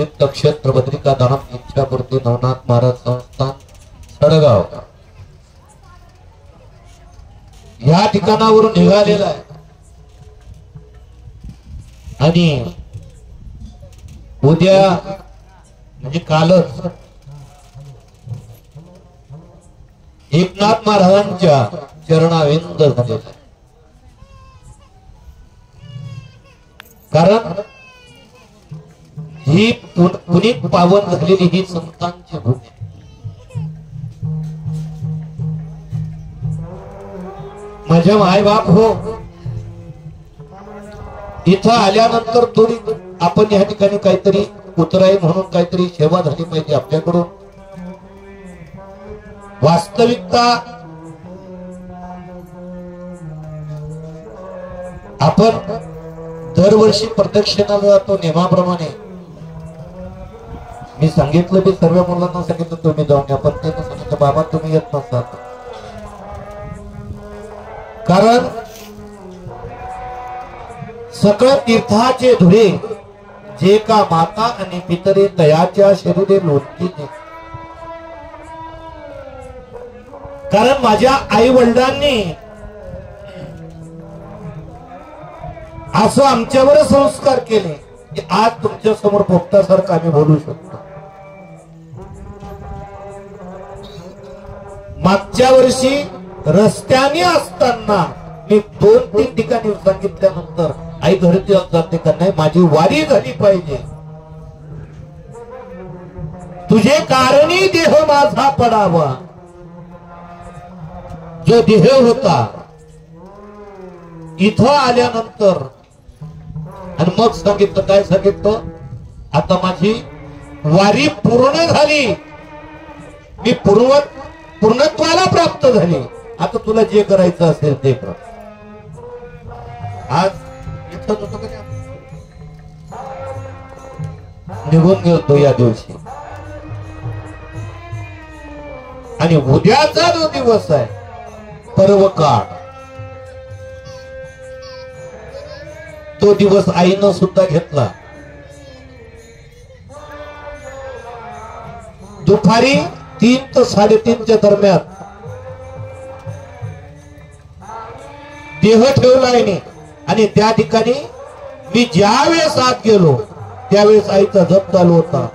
तीर्थक्षेत्र बद्रिका धाम इच्छापूर्ती नवनाथ महाराज संस्थान सडगाव या ठिकाणावरून निघालेला आहे आणि उद्या म्हणजे कालच एकनाथ महाराजांच्या चरणाविंद झालेला आहे. कारण ही पुनीत पावन झालेली ही संतांची भूमी. माझे माय बाप हो, इथं आल्यानंतर थोडी आपण या ठिकाणी काहीतरी उतराई म्हणून काहीतरी सेवा झाली पाहिजे आपल्याकडून. वास्तविकता आपण दरवर्षी प्रदक्षिणाला जातो नियमाप्रमाणे. मी सांगितलं मी सर्व मुलांना सांगितलं तुम्ही जाऊन या, पण ते सांगितलं बाबा तुम्ही येत नसतात. कारण सकळ तीर्थाचे धुरे जे का माता आणि पितरे तयाच्या शरीरे लोटतील. कारण माझ्या आई वडिलांनी असं आमच्यावर संस्कार केले की आज तुमच्या समोर पोपटासारखं आम्ही बोलू शकतो. मागच्या वर्षी रस्त्याने असताना मी 2-3 ठिकाणी सांगितल्यानंतर आई घरी जाते का नाही, माझी वारी झाली पाहिजे. तुझे कारणी देह माझा पडावा. जो देह होता इथं आल्यानंतर आणि मग सांगितलं काय सांगितलं, आता माझी वारी पूर्ण झाली, मी पूर्णत्वाला प्राप्त झाली. आता तुला जे करायचं असेल ते कर. आज इथं होतो का निघून गेलो या दिवशी. आणि उद्याचा जो दिवस आहे पर्व काळ, तो दिवस आईनं सुद्धा घेतला. दुपारी 3 ते 3:30च्या दरम्यान देह ठेवला आईने. आणि त्या ठिकाणी मी ज्या वेळेस आत गेलो त्यावेळेस आईचा जप चालू होता,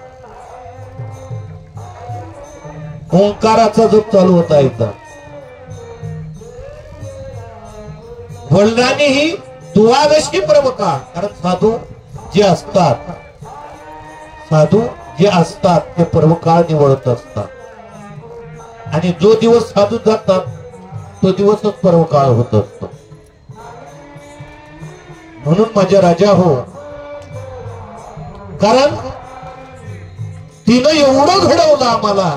ओंकाराचा जप चालू होता आईचा. वडिलांनीही दुवादशी पर्व काळ, कारण साधू जे असतात ते पर्व काळ निवडत असतात. आणि जो दिवस साधू जातात तो दिवसच पर्व काळ होत असतो. म्हणून माझ्या राजा हो, कारण तिनं एवढं घडवलं आम्हाला.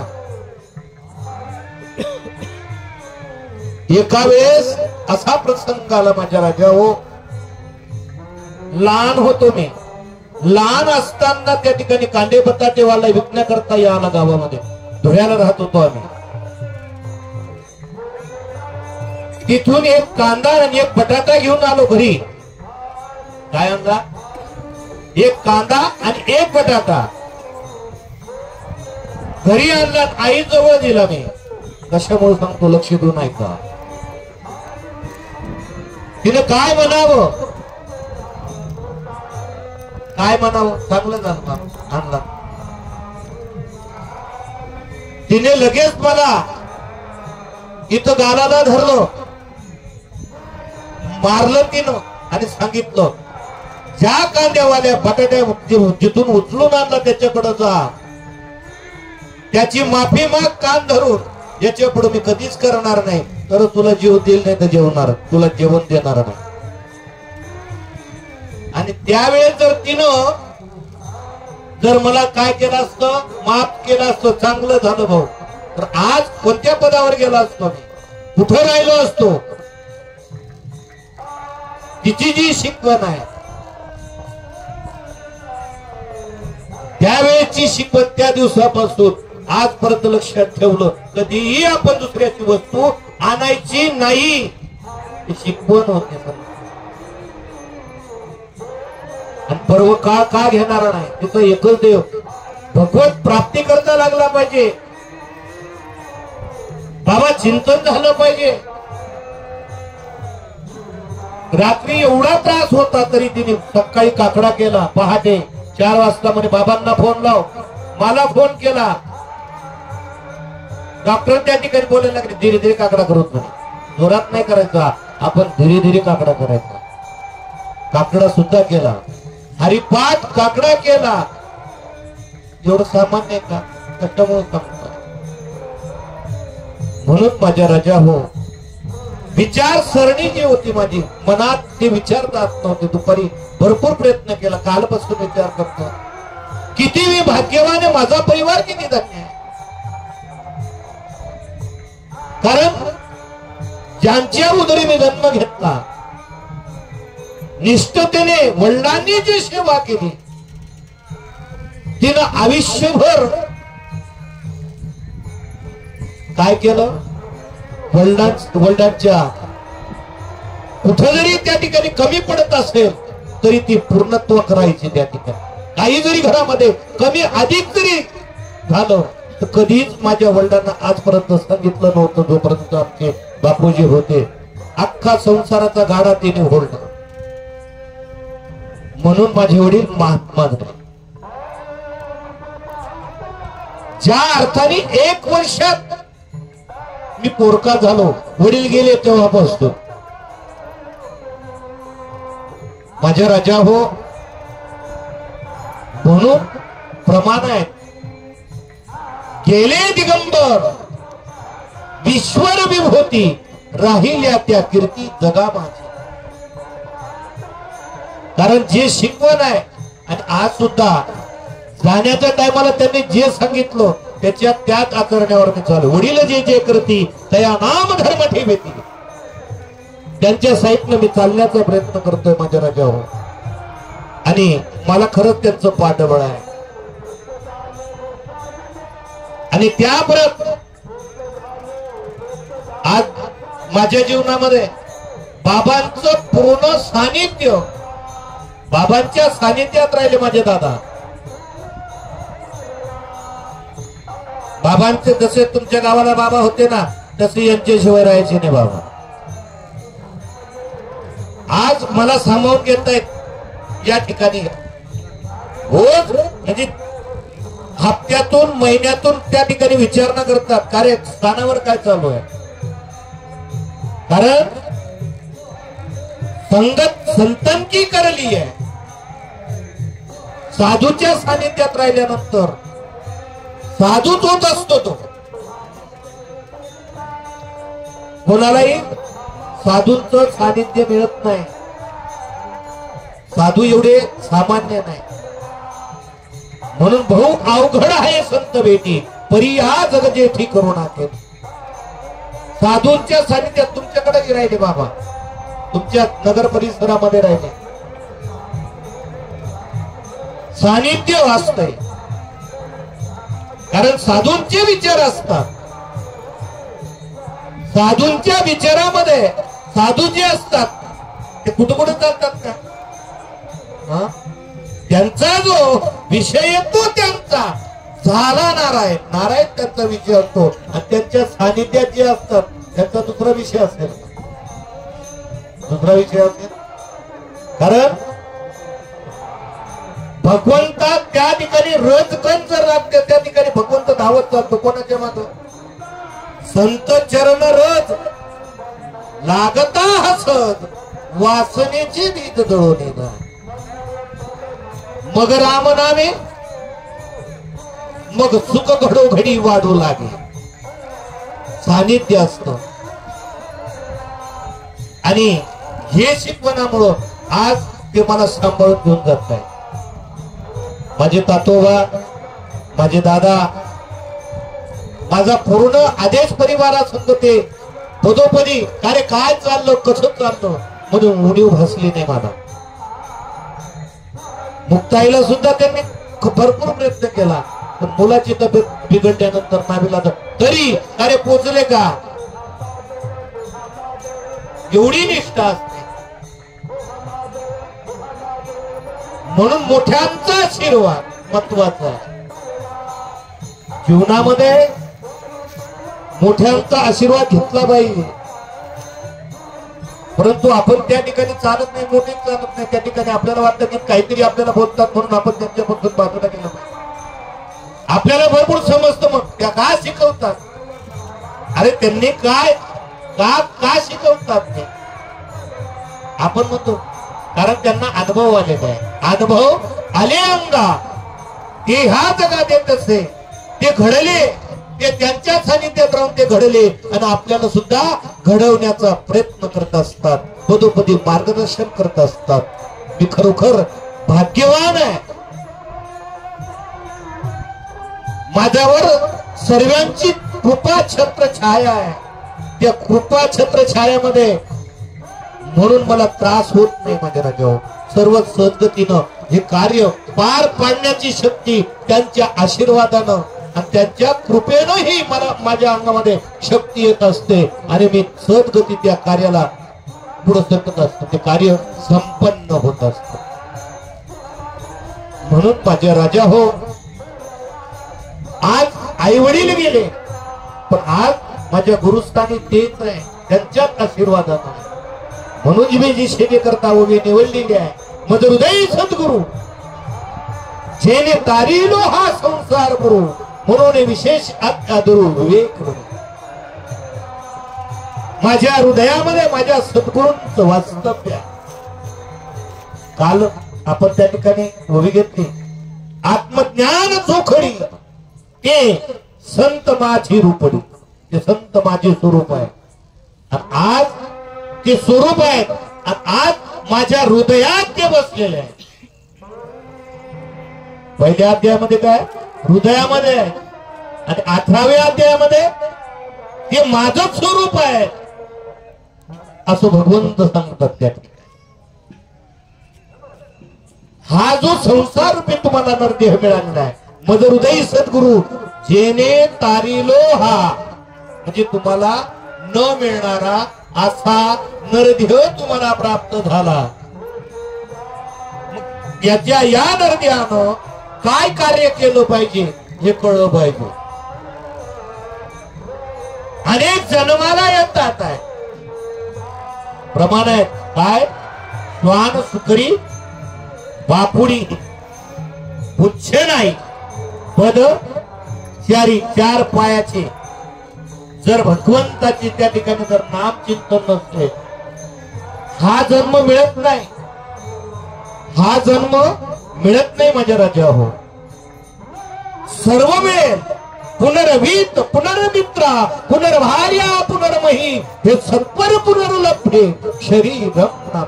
एका वेळेस असा प्रसंग आला माझ्या राजा हो, लहान होतो मी. लहान असताना त्या ठिकाणी कांदे बटाटेवाला विकण्याकरता याला गावामध्ये धुळ्याला राहत होतो आम्ही. तिथून एक कांदा आणि एक बटाटा घेऊन आलो घरी. काय आणला? एक कांदा आणि एक बटाटा घरी आणला. आई जवळ दिला मी. कशामुळे सांगतो, लक्ष देऊन ऐका. तिने काय म्हणावं, काय म्हणावं, चांगलं झालं आणला. तिने लगेच मला इथं गालाला धरलं, मारलं तिनं आणि सांगितलं, ज्या कांद्यावाल्या बटाट्या जिथून उचलून आणला त्याच्याकडे जा, त्याची माफी माग कान धरून. याच्या पुढे मी कधीच करणार नाही, तर तुला जीव देईल नाही तर जेवणार, तुला जेवण देणार नाही. आणि त्यावेळेस जर तिनं जर मला काय केलं असतं, माफ केलं असतं, चांगलं झालं भाऊ, तर आज कोणत्या पदावर गेला असतो मी, कुठं राहिलो असतो. तिची जी शिकवण आहे त्यावेळेची शिकवण त्या दिवसापासून आजपर्यंत लक्षात ठेवलं, कधीही आपण दुसऱ्याची वस्तू आणायची नाही, ही शिकवण होते. आणि सर्व काळ का घेणारा नाही, तिथं एकच देव भगवत प्राप्ती करता लागला पाहिजे. बाबा चिंतन झालं पाहिजे. रात्री एवढा त्रास होता तरी तिने सकाळी काकडा केला. पहाटे 4 वाजता म्हणे बाबांना फोन लाव. मला फोन केला. डॉक्टर त्या ठिकाणी बोलायला लागले धीरे धीरे काकडा करत म्हणे, जोरात नाही करायचा, आपण धीरे धीरे काकडा करायचा. काकडा सुद्धा केला, हरिपाठ काकडा केला. एवढं सामान्य आहे का? कष्टामुळे सांगतात. म्हणून माझ्या राजा हो, विचारसरणी जी होती माझी मनात ते विचार जात नव्हते. दुपारी भरपूर प्रयत्न केला, कालपासून विचार करतो किती मी भाग्यवान आहे, माझा परिवार किती धन्य आहे. कारण ज्यांच्या उदरी मी जन्म घेतला, निष्ठतेने वडिलांनी जी सेवा केली, तिनं आयुष्यभर काय केलं, वडिलांच्या कुठं जरी त्या ठिकाणी कमी पडत असेल तरी ती पूर्णत्व करायची. त्या ठिकाणी काही जरी घरामध्ये कमी अधिक जरी झालं तर कधीच माझ्या वडिलांना आजपर्यंत सांगितलं नव्हतं. जोपर्यंत आमचे बापूजी होते, अख्खा संसाराचा गाडा तिने ओढला. म्हणून माझे वडील महात्मा झाले. ज्या अर्थाने 1 वर्षात मी पोरका झालो, वडील गेले तेव्हापासून. माझ्या राजा हो, म्हणून प्रमाण आहे, गेले दिगंबर विश्वर विभूती, राहिल्या त्या कीर्ती जगा माझी. कारण जे शिकवण आहे, आणि आज सुद्धा जाण्याच्या टायमाला त्यांनी जे सांगितलं त्याच्या त्याच आचरण्यावर मी चालू. वडील जे जे करती तया नाम धर्म ठेवती, त्यांच्या साहित्य मी चालण्याचा प्रयत्न करतोय माझ्या राजा हो. आणि मला खरंच त्यांचं पाठबळ आहे. आणि त्या परत आज माझ्या जीवनामध्ये बाबांचं पूर्ण सानिध्य, बाबांच्या सानिध्यात राहिले माझे दादा. बाबांचे जसे तुमच्या गावाला बाबा होते ना, तसे यांच्याशिवाय राहायचे नाही बाबा. आज मला सामावून घेतायत या ठिकाणी. रोज म्हणजे हप्त्यातून महिन्यातून त्या ठिकाणी विचारणा करतात, कार्य स्थानावर काय चालू आहे. कारण संगत संतांची करली आहे. साधूच्या सानिध्यात राहिल्यानंतर साधूच होत असतो तो. कोणालाही साधूंचं सानिध्य मिळत नाही. साधू एवढे सामान्य नाही. म्हणून बहु अवघड आहे संत भेटी, परी हा जग जेठी करुणा केली. साधूंच्या सानिध्यात तुमच्याकडे राहिले बाबा, तुमच्या नगर परिसरामध्ये राहिले. सानिध्य वाचतंय, कारण साधूंचे विचार असतात. साधूंच्या विचारामध्ये साधू जे असतात ते कुठं कुठं चालतात का? त्यांचा जो विषय येतो त्यांचा झाला नारायण, नारायण त्यांचा विषय असतो. आणि त्यांच्या सानिध्यात जे असतात त्यांचा दुसरा विषय असेल, दुसरा विषय असेल. कारण भगवंता त्या ठिकाणी रजकण जर लागते, त्या ठिकाणी भगवंत धावत चालतो. कोणाच्या मागे? संत चरण रज लागता हसत, वासनेचे बीज जळून येणार. मग राम नामे, मग सुख घडोघडी वाढू लागे. सानिध्य असत. आणि हे शिकवणामुळं आज ते मला सांभाळून घेऊन जात आहे. माझे तातोबा, माझे दादा, माझा पूर्ण आदेश परिवारासंग ते पदोपदी कार्य काय चाललं, कसं चाललं म्हणून उणीव भासली नाही मला. मुक्ताईला सुद्धा त्यांनी भरपूर प्रयत्न केला, पण मुलाची तब्येत बिघडल्यानंतर नावीला तरी अरे पोचले का, एवढी निष्ठा असते. म्हणून मोठ्यांचा आशीर्वाद महत्वाचा आहे जीवनामध्ये. मोठ्यांचा आशीर्वाद घेतला पाहिजे, परंतु आपण त्या ठिकाणी चालत नाही, मोठे चालत नाही. त्या ठिकाणी आपल्याला वाटतं की काहीतरी आपल्याला बोलतात म्हणून आपण त्यांच्यापासून बाजूला गेलं पाहिजे. आपल्याला भरपूर समजतं, मग त्या का शिकवतात, अरे त्यांनी काय का शिकवतात ते आपण म्हणतो, कारण त्यांना अनुभव आलेला आहे. अनुभव आले अंगा ते ह्या जगात येत असते, ते घडले, ते त्यांच्या सानिध्यात राहून ते घडले आणि आपल्याला सुद्धा घडवण्याचा प्रयत्न करत असतात, पदोपदी मार्गदर्शन करत असतात. मी खरोखर भाग्यवान आहे. माझ्यावर सर्वांची कृपा छत्र छाया आहे. त्या कृपा छत्र छायामध्ये म्हणून मला त्रास होत नाही माझ्या राजावर. सर्व सहजगतीनं हे कार्य पार पाडण्याची शक्ती त्यांच्या आशीर्वादानं आणि त्यांच्या कृपेनंही मला माझ्या अंगामध्ये शक्ती येत असते आणि मी सहजगती त्या कार्याला पुढे सरकत असतो. ते कार्य संपन्न होत असत. म्हणून माझ्या राजा हो, आज आई वडील गेले, पण आज माझ्या गुरुस्थानी तेच आहे, त्यांच्याच आशीर्वादानं. म्हणून मी जी सेवे करता उभी निवडलेली आहे, मज हृदय सद्गुरु जेने तारिलो हा संसार गुरु, म्हणून विशेष आज्ञा दुरु विवेक. माझ्या हृदयामध्ये माझ्या सद्गुरूंचं वास्तव्य. काल आपण त्या ठिकाणी उभी घेतली, आत्मज्ञान चोखडी ते संत माझी रूपडी. ते संत माझे स्वरूप आहे आणि आज ते स्वरूप आहे आणि आज माझ्या हृदयात ते बसलेले आहे. पहिल्या अध्यायामध्ये काय हृदयामध्ये आहे आणि 18व्या अध्यायामध्ये ते माझं स्वरूप आहे असं भगवंत सांगतात. त्या हा जो संसार रूपी तुम्हाला नरदेह मिळालेला आहे, मज हृदय सद्गुरु जेने तारिलो हा, म्हणजे तुम्हाला न मिळणारा असा नरदेह तुम्हाला प्राप्त झाला. याच्या या नरदेहानं काय कार्य केलं पाहिजे हे कळलं पाहिजे. अनेक जन्माला येतात आहे प्रमाण आहेत, काय श्वान सुकरी बापुडी पुच्छ नाही पद चारी, चार पायाचे. जर भगवंताची त्या ठिकाणी जर नाम चिंतन नसते, हा जन्म मिळत नाही, हा जन्म मिळत नाही माझ्या राजा हो. सर्व मिळेल, पुनर्वित पुनर्मित्रा पुनर्भार्या पुनर्मही, हे सत्वर पुनर्लभ्ये शरीर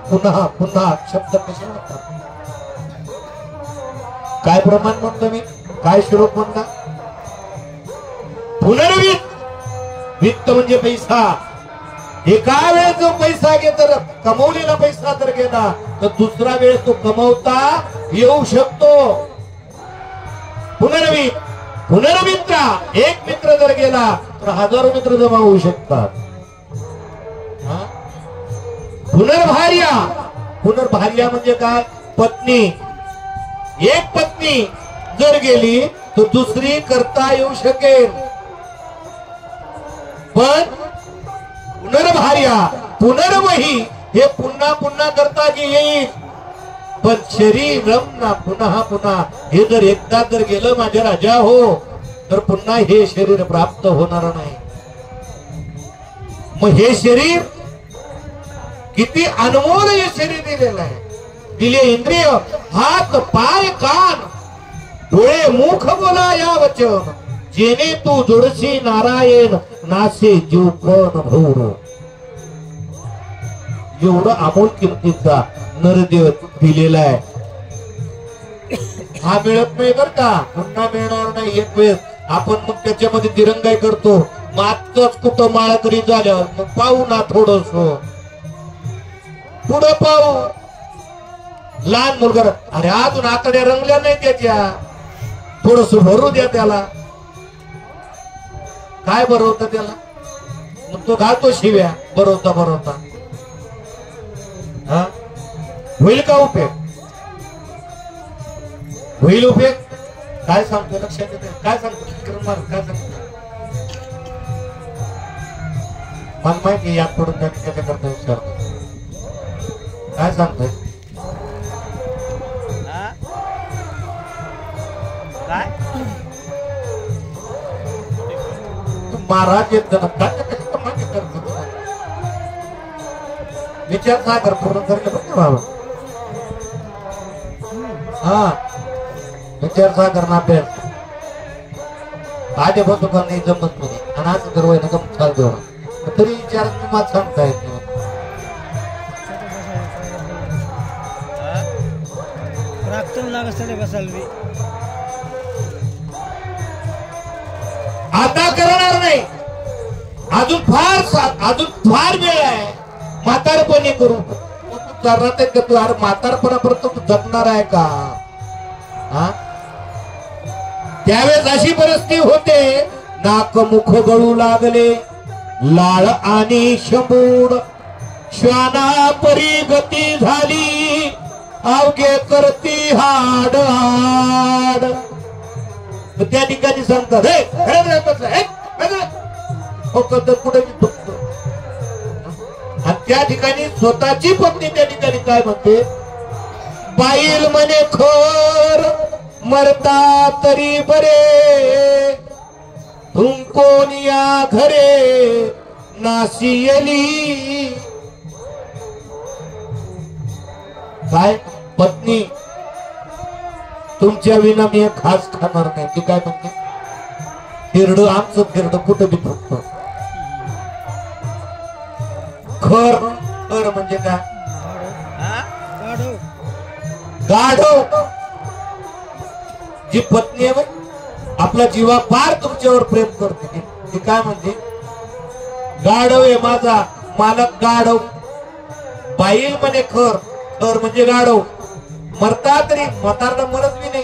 पुन्हा पुन्हा. शब्द कसे म्हणतात, काय प्रमाण म्हणतो मी, काय श्लोक म्हणता, पुनर्वित. वित्त म्हणजे पैसा. एका वेळेस जो पैसा घेतो, कमवलेला पैसा जर गेला तर दुसरा वेळेस तो कमवता येऊ शकतो. पुनर्वित पुनर्मित्रा, एक मित्र जर गेला तर हजारो मित्र जमा होऊ शकतात. पुनर्भार्या, पुनर्भार्या म्हणजे काय, पत्नी. एक पत्नी जर गेली तर दुसरी करता येऊ शकेल, पण पुनर्भार्या पुनर्मही हे पुन्हा पुन्हा करता येईल. पण शरीरम ना पुन्हा पुन्हा, हे जर एकदा जर गेलं माझ्या राजा हो, तर पुन्हा हे शरीर प्राप्त होणार नाही. मग हे शरीर किती अनमोल हे शरीर दिलेलं आहे. दिले इंद्रिय हात पाय कान डोळे मुख बोला या वचन, जेने तू जोडशी नारायण नासे जीव पण भौर. एवढं अमोल किमतीचा नरदेव दिलेला आहे. हा मिळत नाही बर का, पुन्हा मिळणार नाही. एक वेळेस आपण मग त्याच्यामध्ये दिरंगाई करतो, मागच कुठं माळकरी झाल्यावर मग पाहू ना थोडस पुढं पाहू. लहान मुलगा, अरे अजून आतड्या रंगल्या नाही त्याच्या, थोडस भरू द्या त्याला. काय भरवतं त्याला, मग तो घालतो शिव्या भरवता भरवता. होईल का उपयोग, होईल उपयोग. काय सांगतोय लक्षात येते? काय सांगतो काय सांगतो? मला माहिती यात पडून त्याच्याकरता विचारतो. काय सांगतोय? काय महाराज येत मागे करतो. विचार सागर पूर्ण करणे बाबा. हा विचार सागर ना अभ्यास आधी बसू का नाही जमत नाही. आणि असं तर वय नका चाल देऊ तरी विचार तुम्हाला सांगता येत नाही. आता करणार नाही. अजून फार वेळ आहे. म्हातारपणी करू करणार का तू? अरे म्हातारपणापर्यंत तू जगणार आहे का? त्यावेळेस अशी परिस्थिती होते. नाक मुख गळू लागले. लाळ आणि शंभूड श्वाना परी गती झाली. अवघे करती हाड हाड. त्या ठिकाणी सांगतात पुढे दुखतो. आणि त्या ठिकाणी स्वतःची पत्नी त्या ठिकाणी काय म्हणते? बाईल म्हणे खोर मरता तरी बरे. तुम कोण या घरे नाशियली. काय पत्नी तुमच्या विना मी एक घास खाणार नाही. ती काय म्हणते? फिरड आमचं फिरड कुठं बी फुटत. खर खर म्हणजे काय? गाढव. जी पत्नी आहे आपला जीवा फार तुमच्यावर प्रेम करते ती काय म्हणते? गाढव आहे माझा मालक गाढव. बाईल म्हणे खर. खर म्हणजे गाढव. मरता तरी म्हातारला मरत बी नाही.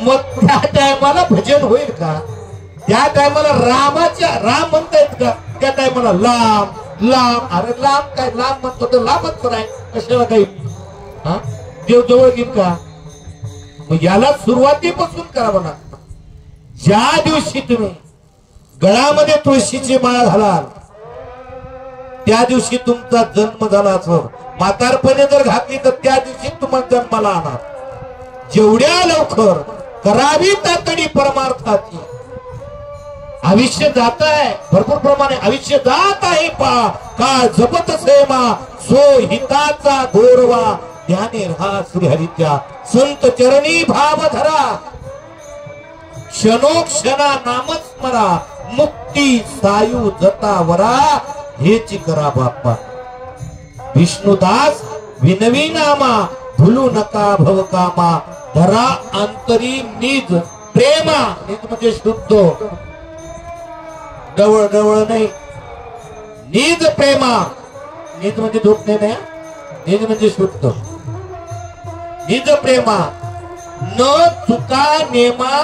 मग त्या टायमाला भजन होईल का? त्या टायमाला राम म्हणतायत का? त्या टायमाला लांब लांब. अरे लांब काय? लांब म्हणतो तर लांबच तर आहे. कशाला काही देव जवळ घेईल का? मग याला सुरुवातीपासून करावं लागतं. ज्या दिवशी तुम्ही गळामध्ये तुळशीची माळ घालाल त्या दिवशी तुमचा जन्म झाला असो. म्हातारपणे जर घातली तर त्या दिवशी तुम्हाला जन्माला आणणार. जेवढ्या लवकर करावी तातडी परमार्थाची. आयुष्य जात आहे भरपूर प्रमाणे. आयुष्य जात आहे पा काळ जपत सेमा सो हिताचा गोरवा. ध्याने राहा श्रीहरीच्या संत चरणी भाव धरा. क्षणोक्षणा नामस्मरा मुक्ती सायू जता वरा. हेची करा बाप्पा. विष्णुदास विनवी नामा भुलू नका भव कामा. धरा अंतरी निज प्रेमा. निज म्हणजे शुद्ध डवळ डवळ नाही. निज प्रेमा. निज म्हणजे झोपणे नाही. निज म्हणजे शुद्ध. निज प्रेमा न चुका नेमा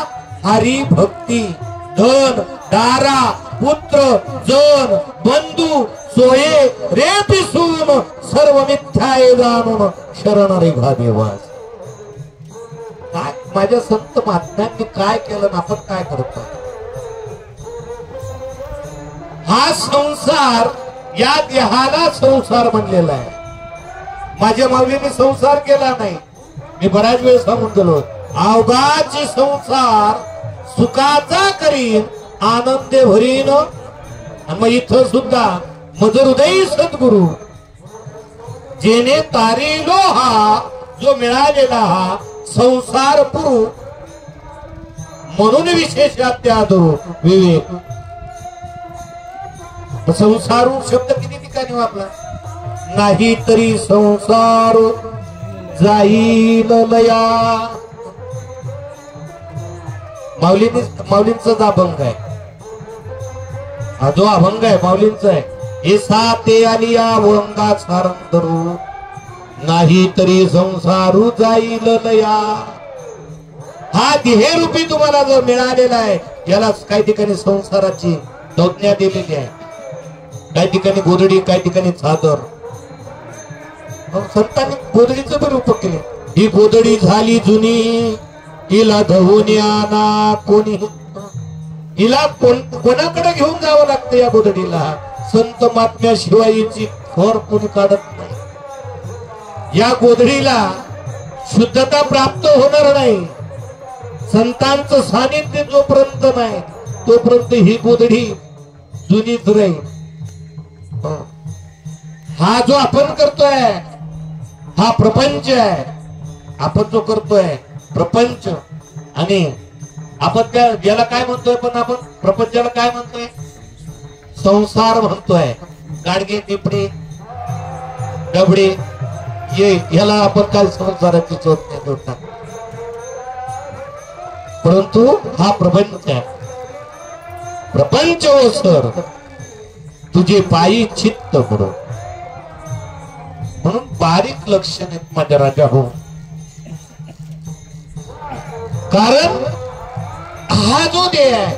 हरी भक्ती. धन दारा पुत्र जन बंधू सोये रे पिसून सर्व मिथ्याय जाणून शरण रे भादेवास. काय माझ्या संत महात्म्यांनी काय केलं ना आपण काय करतो? हा संसार या देहाला संसार म्हणलेला आहे. माझ्या माऊलीने संसार केला नाही. मी बऱ्याच वेळ सांगून गेलो. अवघाची संसार सुखाचा करीन आनंदे भरीन. मग इथं सुद्धा मज हृदयी सद्गुरु जेने तारिलो हा जो मिळालेला हा संसार पुरु म्हणून विशेषात्यादो विवेक. संसारू शब्द किती ठिकाणी वापरला? नाही तरी संसार जाईल लया. माऊलींचा अभंग आहे. हा जो अभंग आहे माऊलींचा आहे. हे साते आली अभंगा सारंदरू. नाही तरी संसारू जाईल लया. हा देहरूपी तुम्हाला जो मिळालेला आहे याला काही ठिकाणी संसाराची संज्ञा दिलेली आहे. काही ठिकाणी गोधडी काही ठिकाणी चादर. संतांनी गोधडीचं पण रूप केले. ही गोदडी झाली जुनी, हिला धवून आणा कोणी, हिला कोणाकडे घेऊन जावं लागतं या गोदडीला? संत महात्म्याशिवाय हिची खोर कोणी काढत नाही. या गोदडीला शुद्धता प्राप्त होणार नाही. संतांचं सानिध्य जोपर्यंत नाही तोपर्यंत ही गोदडी जुनीच राहील. हा जो आपण करतोय हा प्रपंच आहे. आपण जो करतोय प्रपंच, आणि आपण त्या याला काय म्हणतोय? पण आपण प्रपंचाला काय म्हणतोय? संसार म्हणतोय. गाडगे टिपणे डबडे याला आपण काय संसाराची चोट नाही जोडतात. परंतु हा प्रपंच आहे. प्रपंच हो सर तुझे पायी चित्त बुडो. म्हणून बारीक लक्षण आहेत माझ्या राजा हो. कारण हा जो देह आहे,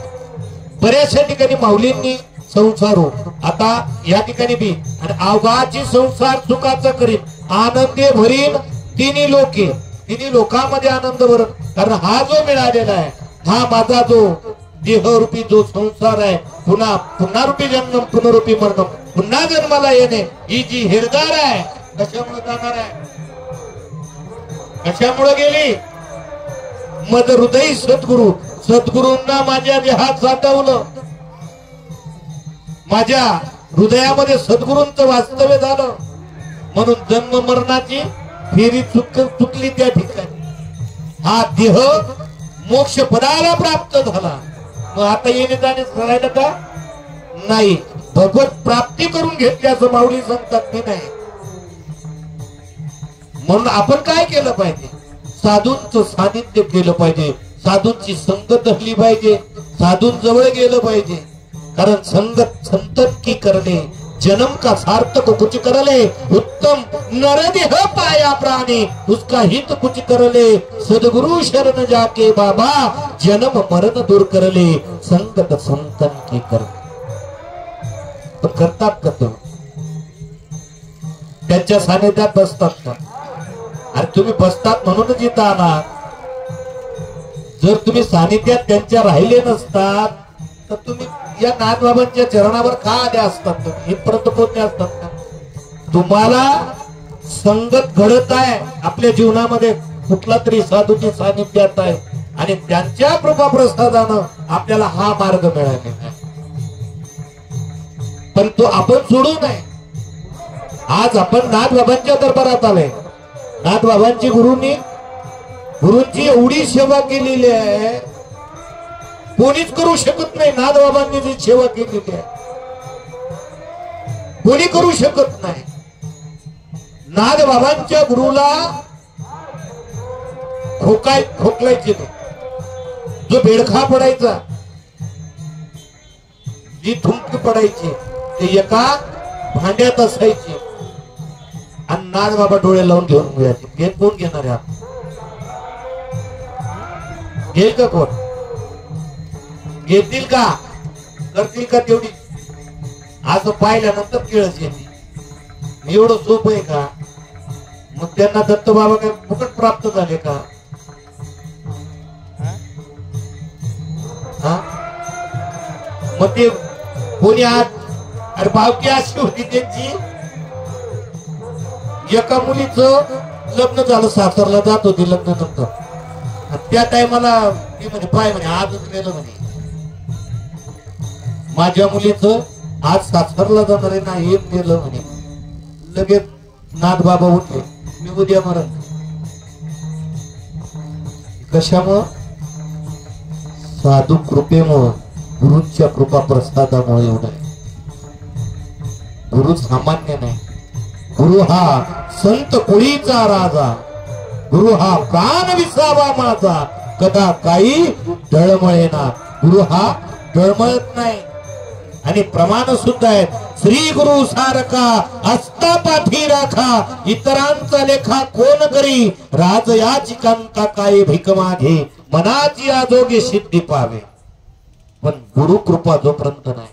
बऱ्याचशा ठिकाणी माऊलींनी संसार हो, आता या ठिकाणी बी, आणि अवघाची संसार सुखाचा करीन आनंदे भरीन तिन्ही लोके. तिन्ही लोकांमध्ये आनंद भरण. कारण हा जो मिळालेला आहे, हा माझा जो देहरूपी जो संसार आहे, पुन्हा पुन्हा रूपी जन्म पुनरूपी मरण, पुन्हा जन्माला येणे, ही जी हेरदार आहे कशामुळे जाणार आहे? कशामुळे गेली? मद हृदय सद्गुरु, सद्गुरूंना माझ्या देहात साठवलं. माझ्या हृदयामध्ये सद्गुरूंचं वास्तव्य झालं. म्हणून जन्म मरणाची फेरी चुकली त्या ठिकाणी. हा देह मोक्ष पदाला प्राप्त झाला. मग आता येणे जाणे राहिलं का? नाही. भगवत प्राप्ती करून घेतल्याचं माऊली सांगतात. मी नाही. म्हणून आपण काय केलं पाहिजे? साधूंचं सानिध्य केलं पाहिजे. साधूंची संगत धरली पाहिजे. साधूं जवळ गेलं पाहिजे. कारण संगत संतन की करणे जन्म का सार्थक कुछ करले, उत्तम नरदेह पाया प्राणी उसका हित कुछ करले, सदगुरु शरण जाके बाबा जन्म मरण दूर करले, संगत संतन की करणे. पण करतात का तो? त्यांच्या सानिध्यात बसतात का? अरे तुम्ही बसतात म्हणूनच इथं आलात. जर तुम्ही सानिध्यात त्यांच्या राहिले नसतात तर तुम्ही या नाथबाबांच्या चरणावर का आले असतात? तुम्ही इथपर्यंत पोहोचले असतात का? तुम्हाला संगत घडत आहे आपल्या जीवनामध्ये. कुठला तरी साधूची सानिध्यात आहे आणि त्यांच्या कृपा प्रसादानं आपल्याला हा मार्ग मिळालेला आहे. पण तो आपण सोडू नये. आज आपण नाथबाबांच्या दरबारात आले. नाथबाबांची गुरूंची एवढी सेवा केलेली आहे, कोणीच करू शकत नाही. नाथबाबांनी जी सेवा केलेली आहे कोणी करू शकत नाही. नाथबाबांच्या गुरुला खोकलायचे नाही. जो बेडखा पडायचा, जी थुंकी पडायची, ते एका भांड्यात असायची आणि नाथबाबा डोळे लावून घेऊन घ्यायचे. कोण घेणार आहे? घेईल का कोण? घेतील का? करतील का? तेवढी असं पाहिल्यानंतर केळच येते. एवढं सोपं आहे का? मग त्यांना दत्त बाबा काय फुकट प्राप्त झाले का? मग ते कोणी आज, अरे भावकी अशी होती त्यांची, एका मुलीचं लग्न झालं, सासरला जात होती लग्नानंतर. त्या टायमाला ती म्हणे पाय म्हणे आजच गेलं म्हणे, माझ्या मुलीचं आज सासरला जाणार आहे ना, एक गेलं म्हणे. लगेच नाथबाबा उठले, मी उद्या मरण. कशामुळं? साधू कृपेमुळं, गुरूंच्या कृपा प्रसादामुळे एवढं. गुरु सामान्य नाही. गुरु हा संत कुळीचा राजा. गुरु हा प्राण विसावा माझा, कदा काही डळमळेना. गुरु हा डळमळत नाही. आणि प्रमाण सुद्धा आहेत. श्री गुरु सारखा हस्ता पाठी राखा, इतरांचा लेखा कोण करी, राज याची कांता काय भीक मागे, मनाची आजोगे सिद्धी पावे. पण गुरु कृपा जोपर्यंत नाही,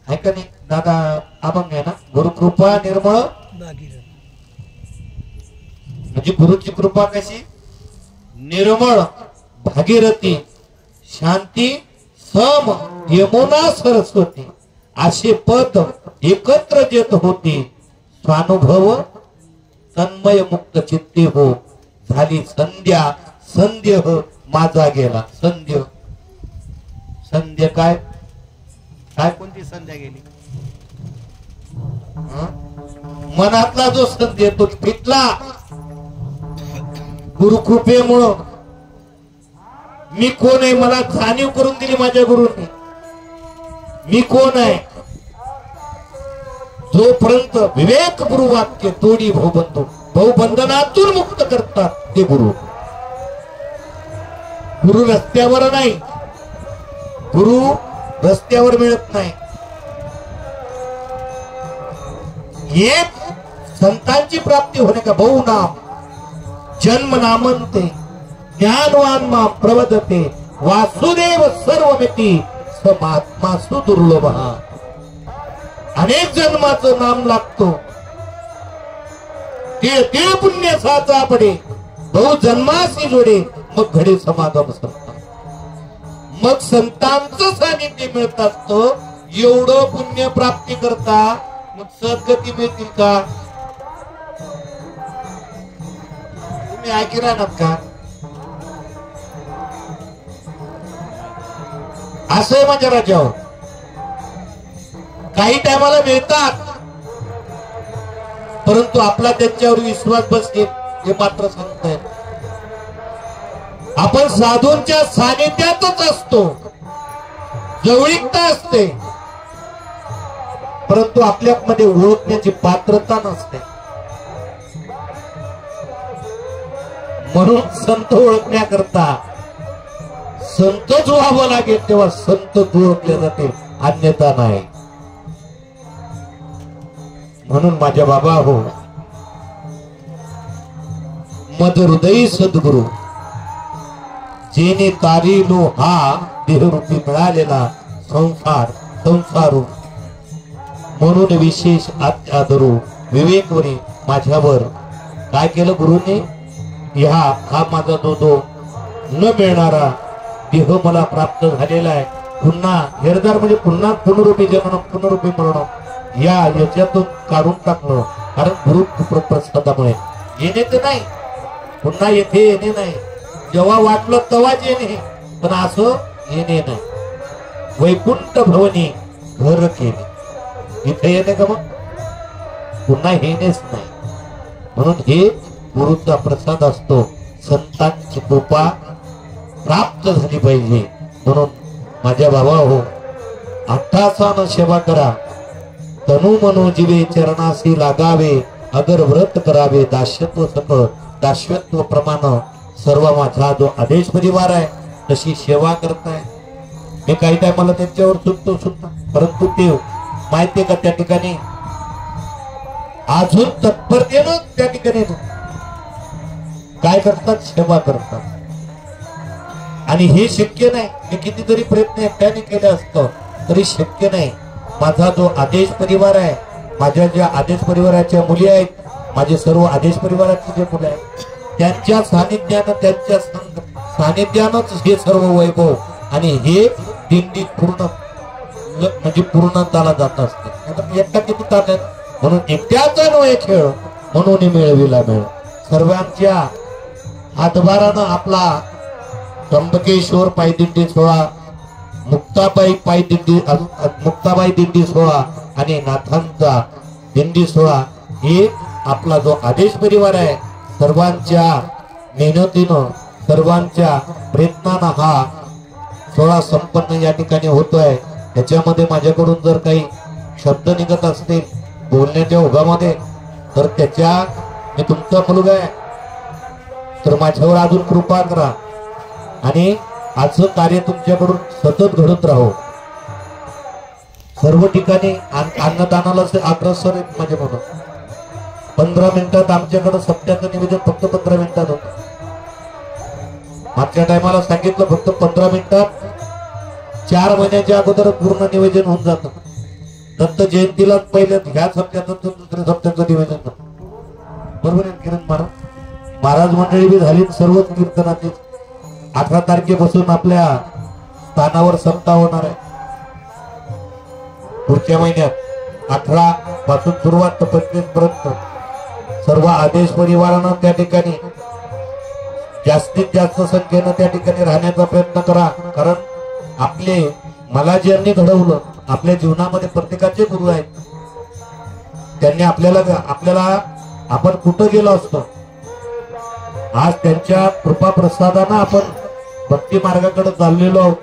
आहे का नाही दादा? अभंग आहे ना, गुरु कृपा निर्मळ म्हणजे गुरुची कृपा कशी? निर्मळ, भागीरथी, शांती, सम, यमुना, सरस्वती असे पद एकत्र जेत होती. स्वानुभव तन्मय मुक्त चित्ते हो. झाली संध्या, संध्य माझा गेला. संध्य, संध्य काय काय कोणती संध्या गेली? मनातला जो संध्य तो फिटला. गुरुकृपेमुळं मी कोण आहे मला जाणीव करून दिली माझ्या गुरुने. मी कोण आहे? जोपर्यंत विवेक गुरुवाक्य तोडी भाऊबंधू, भाऊबंधनातून मुक्त करतात ते गुरु. गुरु रस्त्यावर नाही, गुरु रस्त्यावर मिळत नाही. एक संतांची प्राप्ती होणे का भाऊ नाम जन्म नामंते ज्ञानवान मा प्रवदते वासुदेव सर्वमिती समात्मा सुदुर्लभ. अनेक जन्माचं नाम लागतो. ते ते पुण्य साचा पडे बहु जन्मासी जोडे मग घडे समागम संत. मग संतांचं सानिध्य मिळत असतं. एवढं पुण्य प्राप्ती करता मग सद्गती मिळतील का? तुम्ही ऐकी राहणार का? असं माझ्या राजावर काही टायमाला मिळतात परंतु आपला त्यांच्यावर विश्वास बसते हे मात्र सांगताय. आपण साधूंच्या सानिध्यातच असतो, जवळीकता असते, परंतु आपल्यामध्ये ओळखण्याची पात्रता नसते. म्हणून संत ओळखण्याकरता संतच व्हावं लागेल तेव्हा संत ओळखले जाते, अन्यथा नाही. म्हणून माझ्या बाबा हो, मद हृदयी सद्गुरु जेने तारिलो हा देहरूपी मिळालेला संसार संसारू. म्हणून विशेष आदरू विवेकवरी माझ्यावर काय केलं गुरुने? हा माझा जो न मिळणारा देह मला प्राप्त झालेला आहे. पुन्हा हेरदार म्हणजे पुन्हा पुनरुपी जन्म पुनरुपी मरण या याच्यातून काढून टाकलं. कारण गुरु प्रसादामुळे येणे तर नाही, पुन्हा येथे येणे नाही. जेव्हा वाटलं तेव्हाच येणे, पण असं येणे नाही. वैकुंठ भवनी घर केले, इथे येणे का मग पुन्हा येणेच नाही. म्हणून हे गुरुचा प्रसाद असतो. संतांची कृपा प्राप्त झाली पाहिजे. म्हणून माझ्या बाबा हो, अट्टासानं सेवा करा. तनु मनो जीवे चरणासी लागावे. अगर व्रत करावे दास्यत्व सकळ दास्यत्व प्रमाण. सर्व माझा जो आदेश परिवार आहे तशी सेवा करताय. मी काही टायमाला त्यांच्यावर सुटतो सुद्धा, परंतु ते माहितीये का त्या ठिकाणी अजून तत्परतेनं त्या ठिकाणी काय करतात? सेवा करतात. आणि हे शक्य नाही. मी कितीतरी प्रयत्न एकट्याने केले असतं तरी शक्य नाही. माझा जो आदेश परिवार आहे, माझ्या ज्या आदेश परिवाराच्या मुली आहेत, माझे सर्व आदेश परिवाराचे जे मुले आहेत, त्यांच्या सानिध्यानं त्यांच्या सानिध्यानंच हे सर्व वैभव आणि हे दिंडी पूर्ण म्हणजे पूर्णताला जात असते. एकटा किती चालत म्हणून एकट्याचा नव्हे खेळ म्हणून मिळविला मिळ. सर्वांच्या हातभारानं आपला त्र्यंबकेश्वर पायदिंडी सोहळा, मुक्ताबाई दिंडी सोहळा आणि नाथांचा दिंडी सोहळा हे आपला जो आदेश परिवार आहे, सर्वांच्या मेहनतीनं सर्वांच्या प्रयत्नानं हा सोहळा संपन्न या ठिकाणी होतोय. त्याच्यामध्ये माझ्याकडून जर काही शब्द निघत असतील बोलण्याच्या ओघामध्ये तर त्याच्या मी तुमचा मुलगा आहे तर माझ्यावर अजून कृपा करा आणि आजचं कार्य तुमच्याकडून सतत घडत राहो. सर्व ठिकाणी अन्नदानाला अग्रसर आहेत माझे म्हणून. 15 मिनिटात आमच्याकडे सप्त्याचं निवेदन फक्त 15 मिनिटात होतं. मागच्या टायमाला सांगितलं फक्त 15 मिनिटात 4 महिन्याच्या अगोदर पूर्ण निवेदन होऊन जातं. दत्त जयंतीला पहिल्या ह्या सप्त्याचं दुसऱ्या सप्त्याचं निवेदन होतं. बरोबर आहे किरण महाराज? महाराज मंडळी बी झाली सर्वच कीर्तनाची 18 तारखेपासून आपल्या स्थानावर सप्ताह होणार आहे. पुढच्या महिन्यात 18 पासून सुरुवात तर 25 पर्यंत सर्व आदेश परिवारानं त्या ठिकाणी जास्तीत जास्त संख्येनं त्या ठिकाणी राहण्याचा प्रयत्न करा. कारण आपले मला ज्यांनी घडवलं आपल्या जीवनामध्ये प्रत्येकाचे गुरु आहेत. त्यांनी आपल्याला आपण कुठं गेलो असतो आज त्यांच्या कृपा प्रसादानं आपण भक्ती मार्गाकडे चाललेलो आहोत.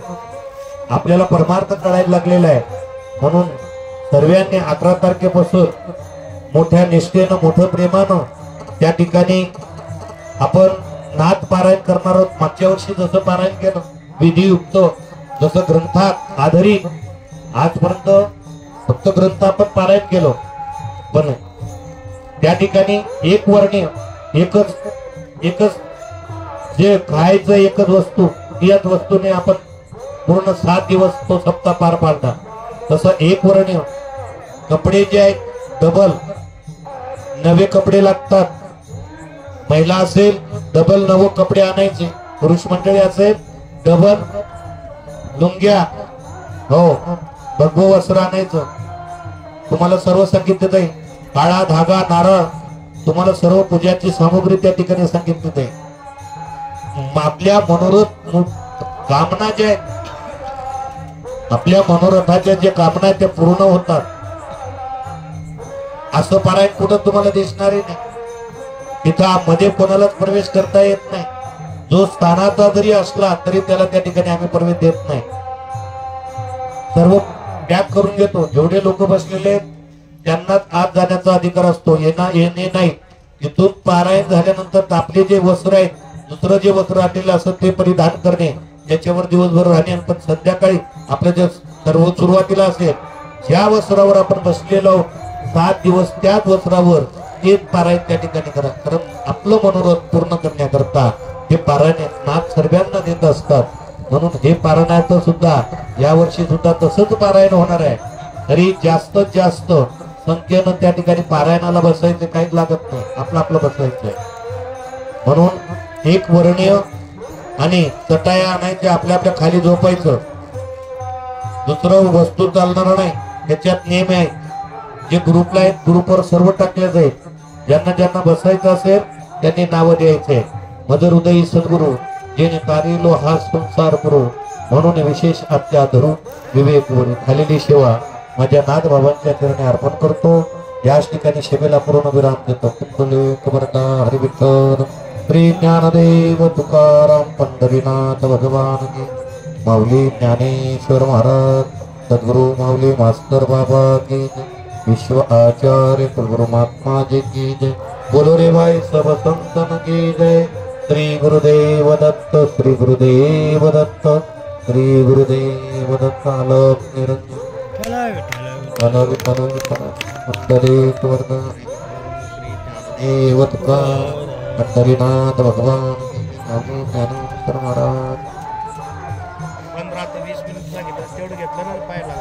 आपल्याला परमार्थ कळायला लागलेला आहे. म्हणून सर्वांनी 18 तारखेपासून मोठ्या निष्ठेनं मोठं प्रेमानं त्या ठिकाणी आपण नाथ पारायण करणार आहोत. मागच्या वर्षी जसं पारायण केलं विधियुक्त जसं ग्रंथात आधारित आजपर्यंत फक्त ग्रंथ आपण पारायण केलं पण त्या ठिकाणी एक वर्णीय एकच जे खायचं एकच वस्तू याच वस्तूने आपण पूर्ण 7 दिवस तो सप्ताह पार पाडता. तसं एक वर्णीय कपडे जे आहेत डबल नवे कपडे लागतात. महिला असेल डबल नवं कपडे आणायचे. पुरुष मंडळी असेल डबल लुंग्या हो भगवं वस्त्र आणायचं. तुम्हाला सर्व सांगितलं जाईल. काळा धागा नारळ तुम्हाला सर्व पूजाची सामुग्री त्या ठिकाणी सांगितली जाईल. आपल्या मनोरथ कामना जे आहेत आपल्या मनोरथाच्या जे कामना आहेत त्या पूर्ण होतात. असं पारायण कुठं तुम्हाला दिसणारही नाही. तिथं मध्ये कोणालाच प्रवेश करता येत नाही. जो स्थानाचा जरी असला तरी त्याला त्या ठिकाणी आम्ही प्रवेश देत नाही. सर्व त्याग करून घेतो. जेवढे लोक बसलेले त्यांनाच आत जाण्याचा अधिकार असतो. येणे नाही. तिथून पारायण झाल्यानंतर आपले जे वस्त्र आहेत दुसरं जे वस्त्र आणलेलं असत ते परिधान करणे त्याच्यावर दिवसभर राहणे. पण संध्याकाळी आपलं जे सर्व सुरुवातीला असेल ज्या वस्त्रावर आपण बसलेलो 7 दिवस त्याच वस्त्रावर तेच पारायण त्या ठिकाणी करा. कारण आपलं मनोरथ पूर्ण करण्याकरता हे पारायण नाथ सर्वांना देत असतात. म्हणून हे पारायणाचं सुद्धा या वर्षी सुद्धा तसंच पारायण होणार आहे. तरी जास्तीत जास्त संख्येनं त्या ठिकाणी पारायणाला बसायचं काहीच लागत नाही. आपलं बसायचंय. म्हणून एक वर्णीय आणि चटाया आणायचे आपल्या खाली झोपायचं. दुसरं वस्तू चालणार नाही. त्याच्यात नियम आहे. जे ग्रुपला आहेत ग्रुपवर सर्व टाकले जाईल. ज्यांना बसायचं असेल त्यांनी नावं द्यायचे. मद हृदयी सद्गुरु जेने तारिलो हा संसार पुरो म्हणून विशेष आज्ञा धरून विवेक बोल खालेली सेवा माझ्या नाथ बाबांच्या चरणी अर्पण करतो. याच ठिकाणी सेवेला पूर्ण विराम देतो. हरी विठ्ठल श्री ज्ञानदेव तुकाराम पंढरीनाथ भगवान की माऊली ज्ञानेश्वर महाराज सद्गुरु माऊली मास्तर बाबा की विश्व आचार्य कुलगुरु महात्मा जी की जय. बोलो रे भाई सब संतन की जय. श्री गुरुदेव दत्त श्री गुरुदेव दत्त श्री गुरुदेव दत्त. आलोक निरंजन पंढरीनाथ भगवान ज्ञानेश्वर महाराज. 15 ते 20 मिनिट सांगितलं तेवढं घेतलं ना पाहायला.